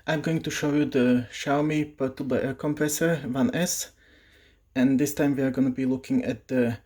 I'm going to show you the Xiaomi portable air compressor 1S, and this time we are going to be looking at the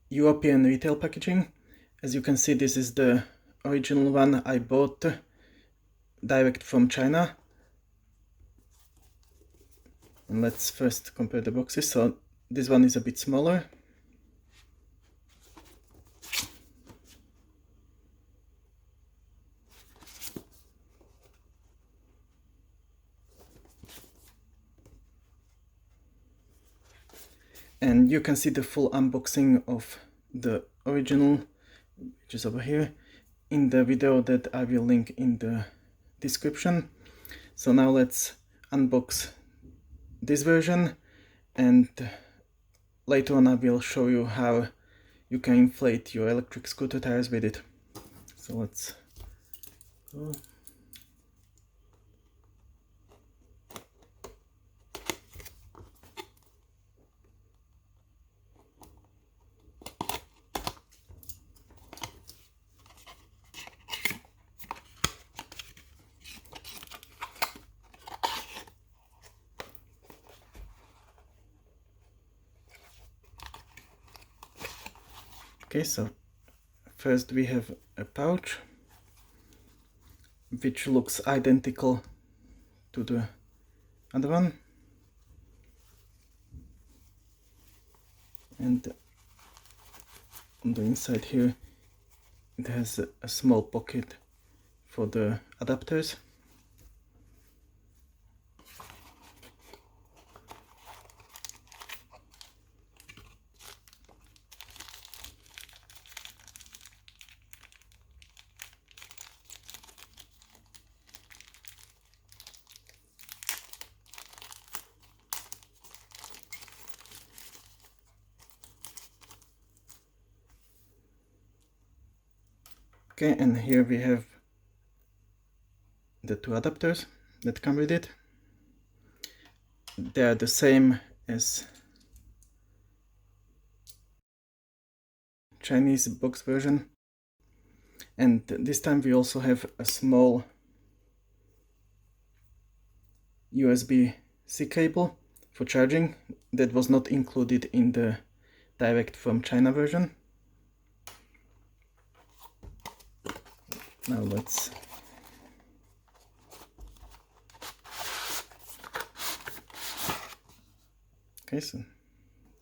European retail packaging. As you can see, this is the original one I bought direct from China. And let's first compare the boxes. So this one is a bit smaller. And you can see the full unboxing of the original, which is over here, in the video that I will link in the description. So now let's unbox this version, and later on I will show you how you can inflate your electric scooter tires with it. So let's go. Okay, so first we have a pouch which looks identical to the other one, and on the inside here it has a small pocket for the adapters. Okay, and here we have the two adapters that come with it. They are the same as Chinese box version, and this time we also have a small USB-C cable for charging that was not included in the direct from China version. Now let's okay, so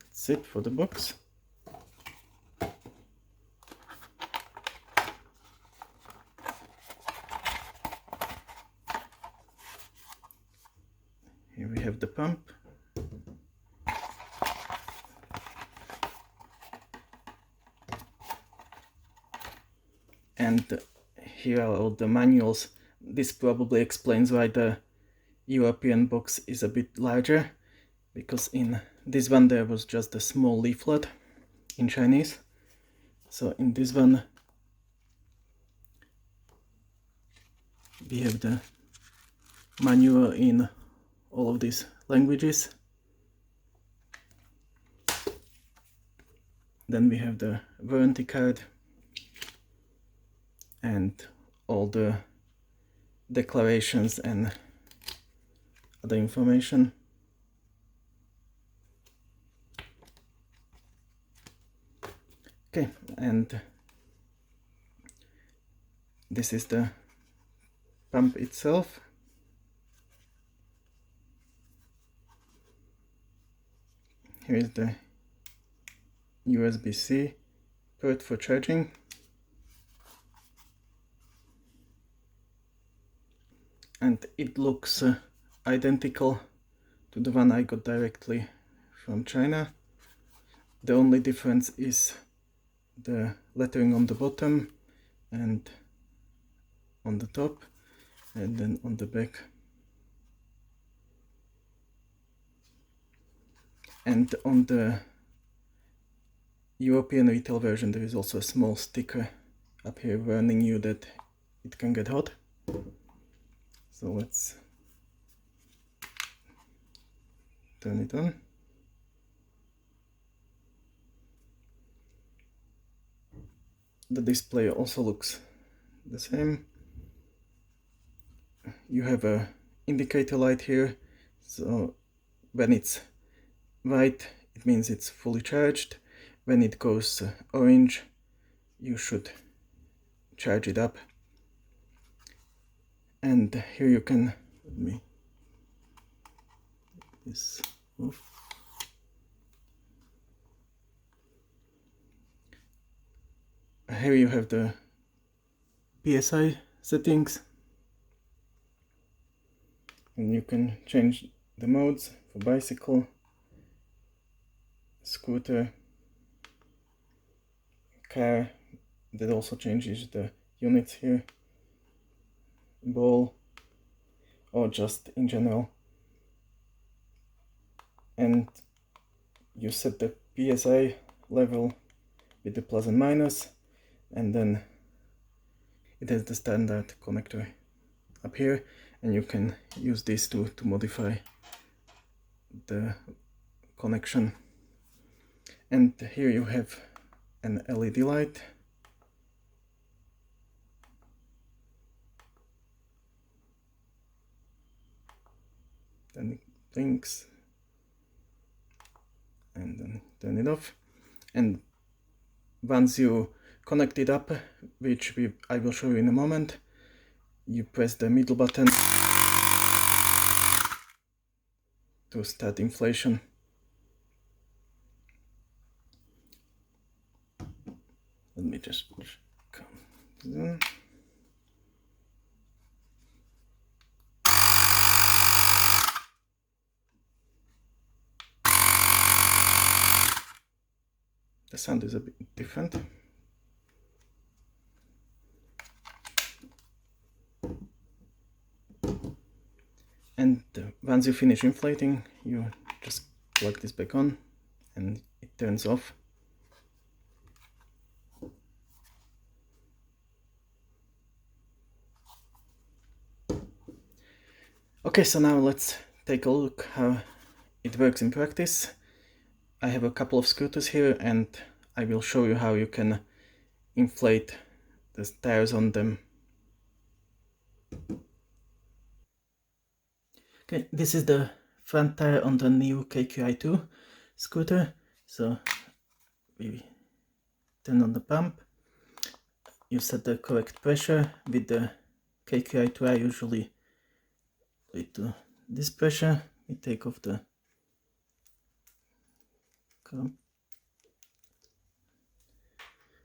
that's it for the box. Here we have the pump. And here are all the manuals. This probably explains why the European box is a bit larger, because in this one there was just a small leaflet in Chinese. So in this one we have the manual in all of these languages. Then we have the warranty card and all the declarations and other information. Okay, and this is the pump itself. Here is the USB-C port for charging. And it looks identical to the one I got directly from China. The only difference is the lettering on the bottom and on the top, and then on the back. And on the European retail version there is also a small sticker up here warning you that it can get hot. So let's turn it on. The display also looks the same. You have a indicator light here. So when it's white, it means it's fully charged. When it goes orange, you should charge it up. And here you can, let me this off. Here you have the PSI settings, and you can change the modes for bicycle, scooter, car. That also changes the units here, ball, or just in general. And you set the PSI level with the plus and minus, and then it has the standard connector up here, and you can use these two to modify the connection. And here you have an LED light. Then it blinks, and then turn it off. And once you connect it up, which I will show you in a moment, you press the middle button to start inflation. Let me just come down. The sound is a bit different. And once you finish inflating, you just plug this back on and it turns off. Okay, so now let's take a look how it works in practice. I have a couple of scooters here, and I will show you how you can inflate the tires on them. Okay, this is the front tire on the NIU KQi2 scooter. So we turn on the pump. You set the correct pressure. With the KQi2 I usually do it to this pressure. We take off the clamp.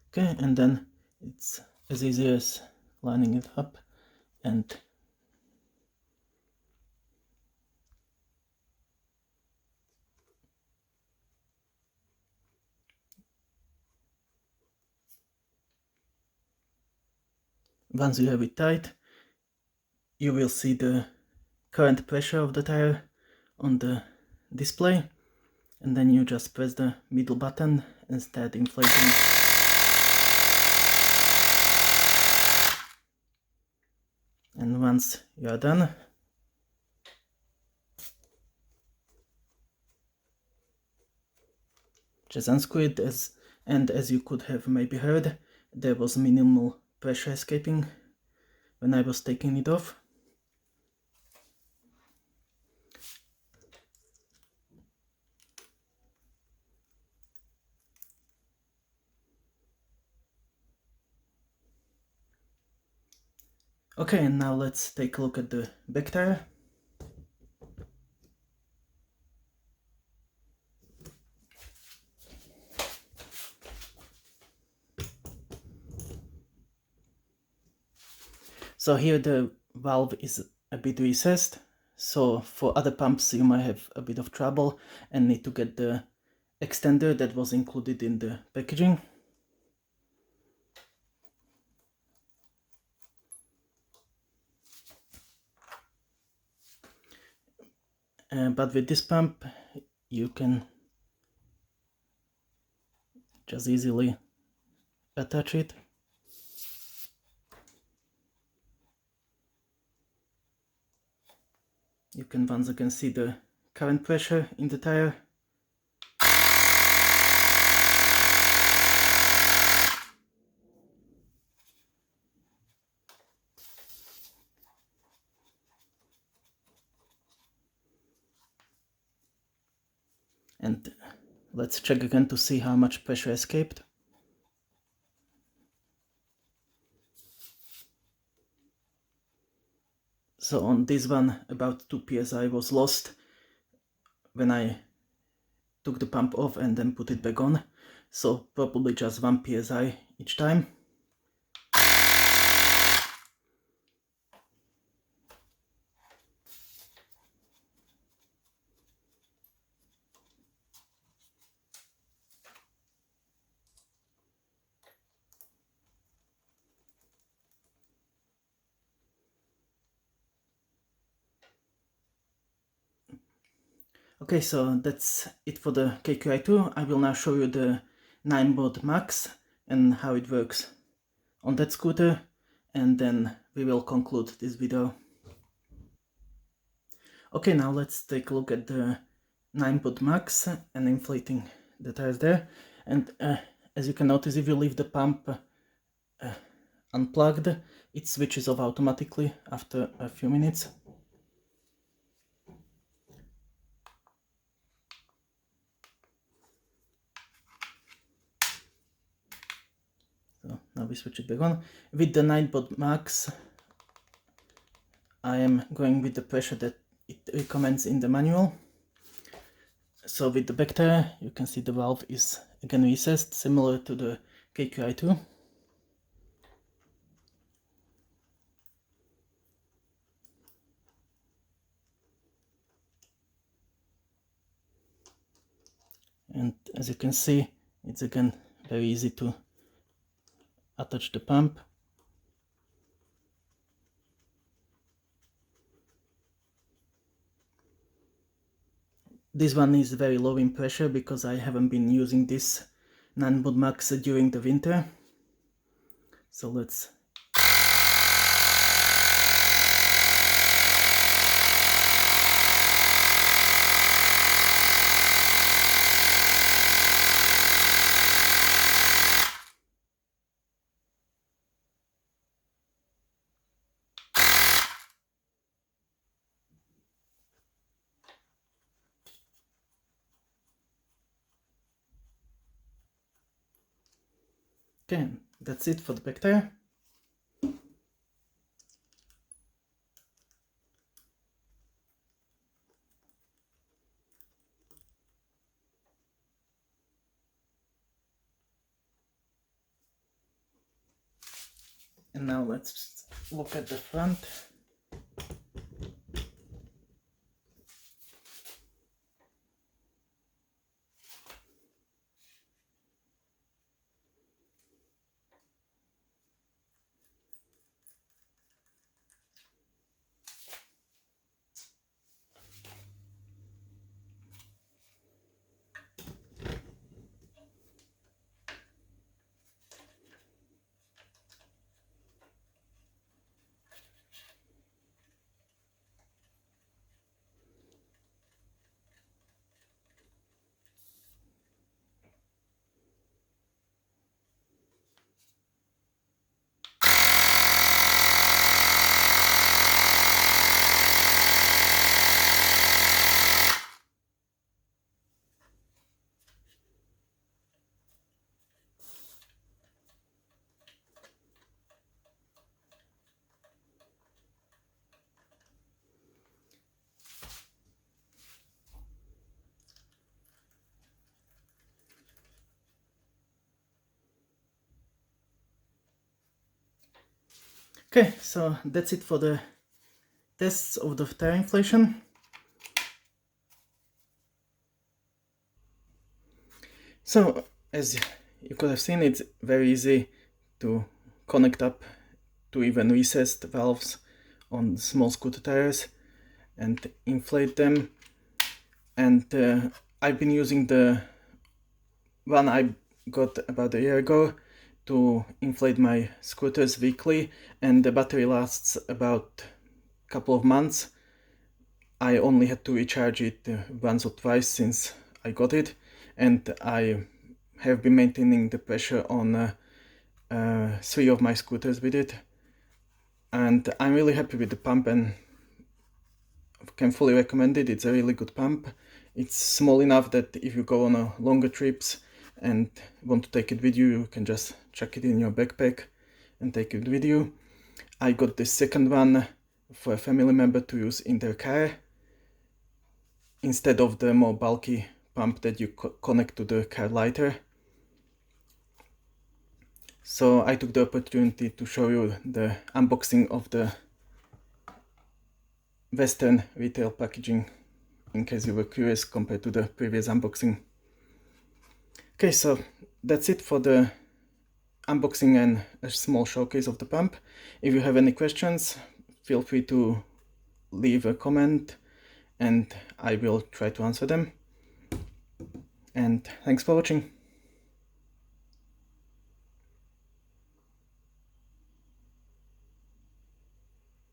Okay, and then it's as easy as lining it up, and once you have it tight, you will see the current pressure of the tire on the display, and then you just press the middle button and start inflating. And once you are done, just unscrew it, and as you could have maybe heard, there was minimal pressure escaping when I was taking it off. Okay, and now let's take a look at the back tire. So here the valve is a bit recessed, so for other pumps you might have a bit of trouble and need to get the extender that was included in the packaging. But with this pump you can just easily attach it. You can once again see the current pressure in the tire. and let's check again to see how much pressure escaped. So on this one, about 2 psi was lost when I took the pump off and then put it back on. So probably just 1 psi each time. Okay, so that's it for the KQi2. I will now show you the Ninebot Max and how it works on that scooter, and then we will conclude this video. Okay, now let's take a look at the Ninebot Max and inflating the tires there. And as you can notice, if you leave the pump unplugged, it switches off automatically after a few minutes. So now we switch it back on. With the Ninebot Max, I am going with the pressure that it recommends in the manual. So with the back tire, you can see the valve is again recessed, similar to the KQi2. And as you can see, it's again very easy to attach the pump. This one is very low in pressure because I haven't been using this Ninebot Max during the winter. So let's okay, that's it for the back tire. And now let's look at the front. Okay, so that's it for the tests of the tire inflation. So as you could have seen, it's very easy to connect up to even recessed valves on small scooter tires and inflate them. And I've been using the one I got about a year ago to inflate my scooters weekly, and the battery lasts about a couple of months. I only had to recharge it once or twice since I got it, and I have been maintaining the pressure on 3 of my scooters with it, and I'm really happy with the pump and can fully recommend it. It's a really good pump. It's small enough that if you go on a longer trips and want to take it with you, you can just chuck it in your backpack and take it with you. I got the second one for a family member to use in their car instead of the more bulky pump that you connect to the car lighter. So I took the opportunity to show you the unboxing of the Western retail packaging, in case you were curious compared to the previous unboxing. Okay, so that's it for the unboxing and a small showcase of the pump. If you have any questions, feel free to leave a comment and I will try to answer them. And thanks for watching.